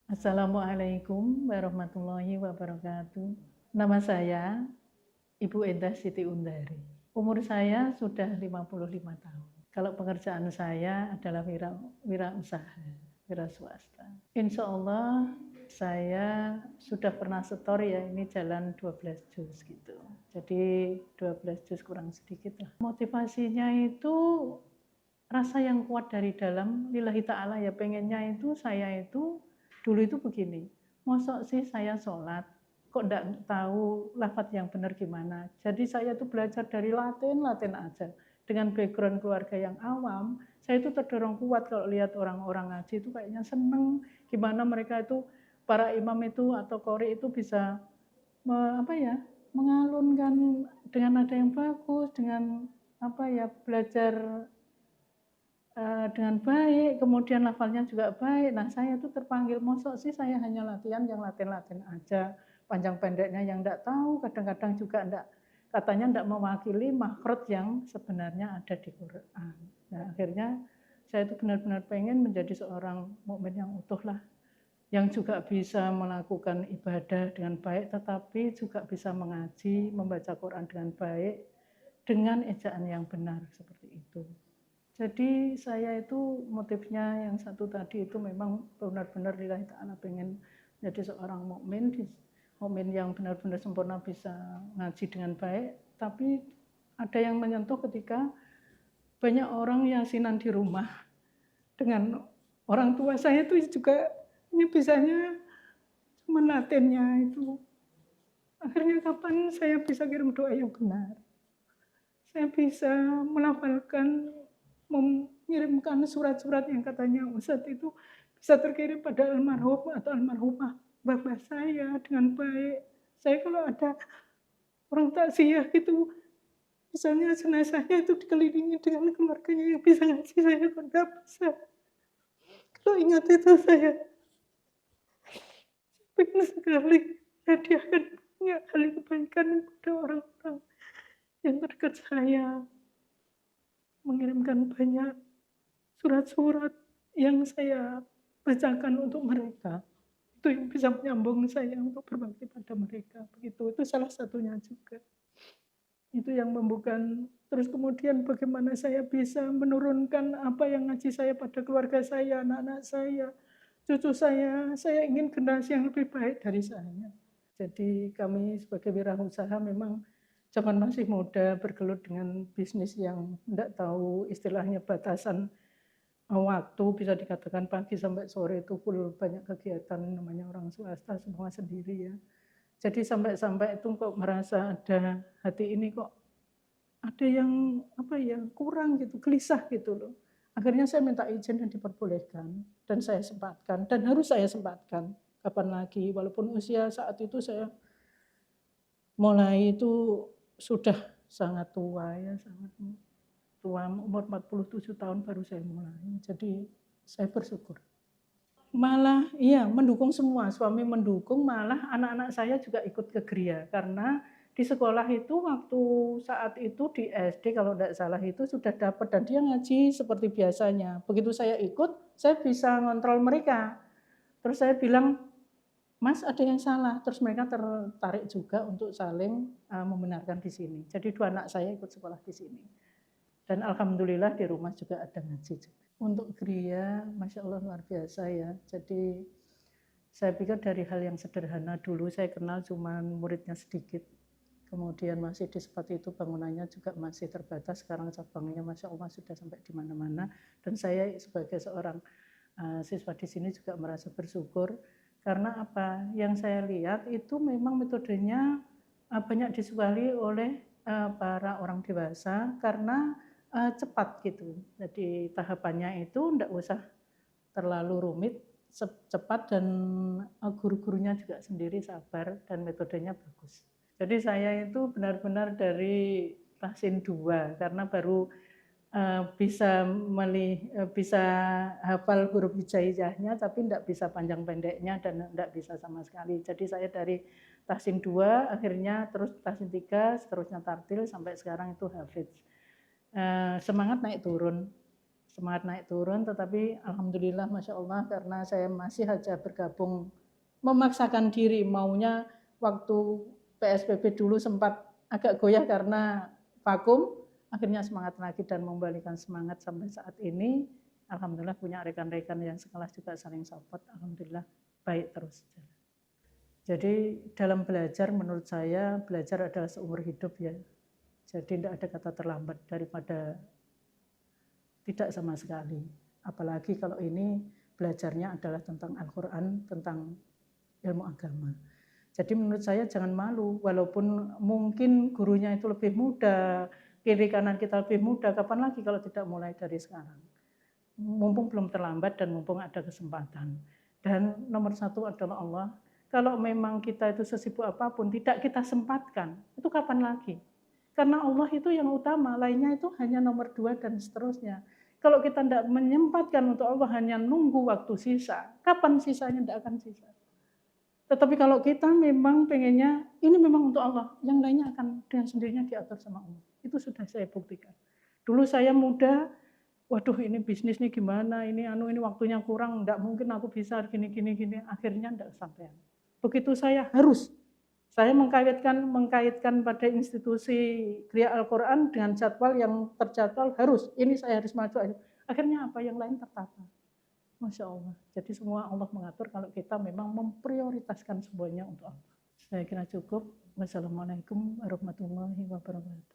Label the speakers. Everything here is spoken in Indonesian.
Speaker 1: Assalamualaikum warahmatullahi wabarakatuh. Nama saya Ibu Endah Siti Undari. Umur saya sudah 55 tahun. Kalau pekerjaan saya adalah wirausaha, wira swasta. Insya Allah saya sudah pernah setor ya, ini jalan 12 juz gitu. Jadi 12 juz kurang sedikit lah. Motivasinya itu rasa yang kuat dari dalam lillahi ta'ala ya, pengennya itu saya itu dulu itu begini, mosok sih saya sholat kok enggak tahu lafaz yang benar gimana. Jadi saya tuh belajar dari Latin aja. Dengan background keluarga yang awam, saya itu terdorong kuat kalau lihat orang-orang ngaji itu kayaknya seneng gimana mereka itu, para imam itu atau qori itu bisa mengalunkan dengan nada yang bagus, dengan belajar dengan baik, kemudian lafalnya juga baik. Nah saya itu terpanggil, mosok sih saya hanya latihan yang Latin aja, panjang pendeknya yang enggak tahu, kadang-kadang juga enggak, katanya enggak mewakili makhraj yang sebenarnya ada di Quran. Nah akhirnya saya itu benar-benar pengen menjadi seorang mukmin yang utuh lah, yang juga bisa melakukan ibadah dengan baik, tetapi juga bisa mengaji, membaca Quran dengan baik, dengan ejaan yang benar, seperti itu. Jadi saya itu motifnya yang satu tadi itu memang benar-benar lillahi ta'ala pengen jadi seorang mukmin yang benar-benar sempurna, bisa ngaji dengan baik. Tapi ada yang menyentuh ketika banyak orang yasinan di rumah dengan orang tua saya itu juga ini bisanya cuma latennya itu. Akhirnya kapan saya bisa kirim doa yang benar? Saya bisa melafalkan, mengirimkan surat-surat yang katanya Ustadz itu bisa terkirim pada almarhum atau almarhumah bapak saya dengan baik. Saya kalau ada orang takziah gitu, misalnya jenazahnya itu dikelilingi dengan keluarganya yang bisa ngasih, saya kok nggak bisa. Kalau ingat itu saya pengen sekali hadiahkan banyak kali kebaikan pada orang-orang yang terdekat saya, mengirimkan banyak surat-surat yang saya bacakan untuk mereka. Itu yang bisa menyambung saya untuk berbakti pada mereka. Begitu, itu salah satunya juga. Itu yang membuka. Terus kemudian bagaimana saya bisa menurunkan apa yang ngaji saya pada keluarga saya, anak-anak saya, cucu saya ingin generasi yang lebih baik dari saya. Jadi kami sebagai wirausaha memang zaman masih muda bergelut dengan bisnis yang tidak tahu istilahnya batasan waktu, bisa dikatakan pagi sampai sore itu full banyak kegiatan, namanya orang swasta semua sendiri ya. Jadi sampai itu kok merasa ada hati ini kok ada yang kurang gitu, gelisah gitu loh. Akhirnya saya minta izin dan diperbolehkan, dan saya sempatkan, dan harus saya sempatkan. Kapan lagi, walaupun usia saat itu saya mulai itu sudah sangat tua ya, sangat tua, umur 47 tahun baru saya mulai. Jadi saya bersyukur. Malah iya mendukung semua, suami mendukung, malah anak-anak saya juga ikut ke Gria, karena di sekolah itu waktu saat itu di SD kalau tidak salah itu sudah dapat, dan dia ngaji seperti biasanya. Begitu saya ikut, saya bisa ngontrol mereka. Terus saya bilang, Mas ada yang salah, terus mereka tertarik juga untuk saling membenarkan di sini. Jadi 2 anak saya ikut sekolah di sini. Dan alhamdulillah di rumah juga ada ngaji juga. Untuk Gria, Masya Allah luar biasa ya. Jadi saya pikir dari hal yang sederhana dulu, saya kenal cuma muridnya sedikit. Kemudian masih di seperti itu, bangunannya juga masih terbatas. Sekarang cabangnya Masya Allah sudah sampai di mana-mana. Dan saya sebagai seorang siswa di sini juga merasa bersyukur. Karena apa? Yang saya lihat itu memang metodenya banyak disukai oleh para orang dewasa, karena cepat gitu. Jadi tahapannya itu enggak usah terlalu rumit, cepat, dan guru-gurunya juga sendiri sabar dan metodenya bagus. Jadi saya itu benar-benar dari tahsin 2 karena baru bisa hafal huruf hijaiyahnya tapi enggak bisa panjang pendeknya dan enggak bisa sama sekali. Jadi saya dari tahsin 2 akhirnya terus tahsin 3 seterusnya tartil sampai sekarang itu hafidz. Semangat naik turun. semangat naik turun, tetapi alhamdulillah Masya Allah karena saya masih aja bergabung, memaksakan diri, maunya waktu PSBB dulu sempat agak goyah karena vakum, akhirnya semangat lagi dan membalikan semangat sampai saat ini. Alhamdulillah punya rekan-rekan yang sekelas juga saling support, alhamdulillah baik terus. Jadi dalam belajar menurut saya, belajar adalah seumur hidup ya. Jadi tidak ada kata terlambat daripada tidak sama sekali. Apalagi kalau ini belajarnya adalah tentang Al-Quran, tentang ilmu agama. Jadi menurut saya jangan malu, walaupun mungkin gurunya itu lebih muda, kiri kanan kita lebih muda, kapan lagi kalau tidak mulai dari sekarang. Mumpung belum terlambat dan mumpung ada kesempatan. Dan nomor satu adalah Allah. Kalau memang kita itu sesibuk apapun, tidak kita sempatkan, itu kapan lagi? Karena Allah itu yang utama, lainnya itu hanya nomor dua dan seterusnya. Kalau kita tidak menyempatkan untuk Allah, hanya nunggu waktu sisa, kapan sisanya tidak akan sisa. Tetapi kalau kita memang pengennya, ini memang untuk Allah, yang lainnya akan dengan sendirinya diatur sama Allah. Itu sudah saya buktikan. Dulu saya muda, waduh ini bisnis nih gimana, ini waktunya kurang, enggak mungkin aku bisa gini, akhirnya enggak kesampaian. Begitu saya mengkaitkan pada institusi Gria Al-Quran dengan jadwal yang terjadwal ini saya harus maju. Akhirnya apa yang lain tertata. Masya Allah. Jadi semua Allah mengatur kalau kita memang memprioritaskan semuanya untuk Allah. Saya kira cukup. Wassalamualaikum warahmatullahi wabarakatuh.